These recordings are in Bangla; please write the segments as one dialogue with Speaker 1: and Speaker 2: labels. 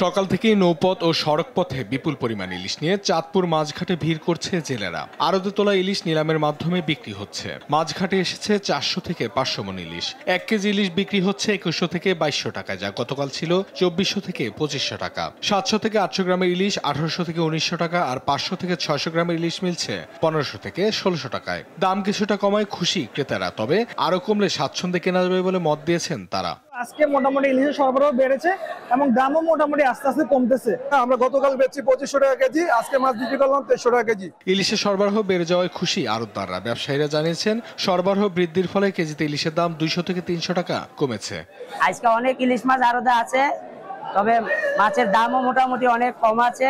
Speaker 1: সকাল থেকেই নৌপথ ও সড়ক পথে বিপুল পরিমাণ ইলিশ নিয়ে চাঁদপুর মাছঘাটে ভিড় করছে জেলেরা। আড়তে তোলা ইলিশ নিলামের মাধ্যমে বিক্রি হচ্ছে। মাছঘাটে এসেছে 400 থেকে 500 মণ ইলিশ। 1 কেজি ইলিশ বিক্রি হচ্ছে 2100 থেকে 2200 টাকা, যা গতকাল ছিল 2400 থেকে 2500 টাকা। 700 থেকে 800 গ্রামের ইলিশ 1800 থেকে 1900 টাকা, আর 500 থেকে 600 গ্রামের ইলিশ মিলছে 1500 থেকে 1600 টাকায়। দাম কিছুটা কমায় খুশি ক্রেতারা, তবে আরো কমলে স্বাচ্ছন্দ্যে কেনা যাবে বলে মত দিয়েছেন তারা।
Speaker 2: আজকে মোটামুটি ইলিশের সরবরাহ বেড়েছে এবং দামও মোটামুটি আস্তে আস্তে কমতেছে।
Speaker 3: আমরা গতকাল বেচছি 2500 টাকা কেজি, আজকে মাছ বিক্রি করলাম 2300 টাকা কেজি।
Speaker 1: ইলিশের সরবরাহ বেড়ে যাওয়ায় খুশি আড়তদাররা। ব্যবসায়ীরা জানিয়েছেন, সরবরাহ বৃদ্ধির ফলে কেজিতে ইলিশের দাম 200 থেকে 300 টাকা কমেছে।
Speaker 4: আজকে অনেক ইলিশ মাছ আড়তে আছে, তবে মাছের দামও মোটামুটি অনেক কম আছে,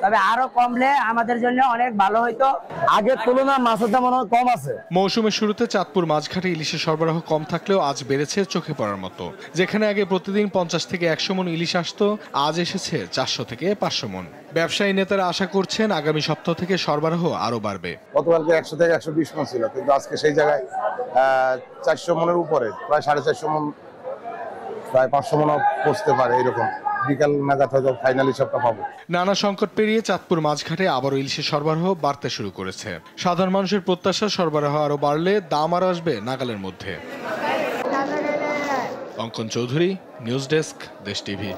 Speaker 4: তবে আরো কমলে আমাদের জন্য অনেক ভালো হইতো।
Speaker 2: আগের তুলনায় মাছের দাম অনেক কম আছে।
Speaker 1: মৌসুমের শুরুতে চাঁদপুর মাছঘাটে ইলিশের সরবরাহ কম থাকলেও আজ বেড়েছে চোখে পড়ার মতো। যেখানে আগে প্রতিদিন 50 থেকে 100 মণ ইলিশ আসতো, আজ এসেছে 400 থেকে 500 মণ। ব্যবসায়ী নেতারা আশা করছেন আগামী সপ্তাহ থেকে সরবরাহ আরো বাড়বে।
Speaker 3: গতকালকে 100 থেকে 120 মণ ছিল, কিন্তু আজকে সেই জায়গায় 400 মণের উপরে, প্রায় 450 মণ, প্রায় 500 মণও পৌঁছতে পারে। এরকম বিকাল নাগাদ হয়তো ফাইনালি সবটা পাবো।
Speaker 1: নানা সংকট পেরিয়ে চাঁদপুর মাছঘাটে আবারও ইলিশের সরবরাহ বাড়তে শুরু করেছে। সাধারণ মানুষের প্রত্যাশা, সরবরাহ আরো বাড়লে দাম আরো আসবে নাগালের মধ্যে। অঙ্কন চৌধুরী, নিউজ ডেস্ক, দেশ টিভি।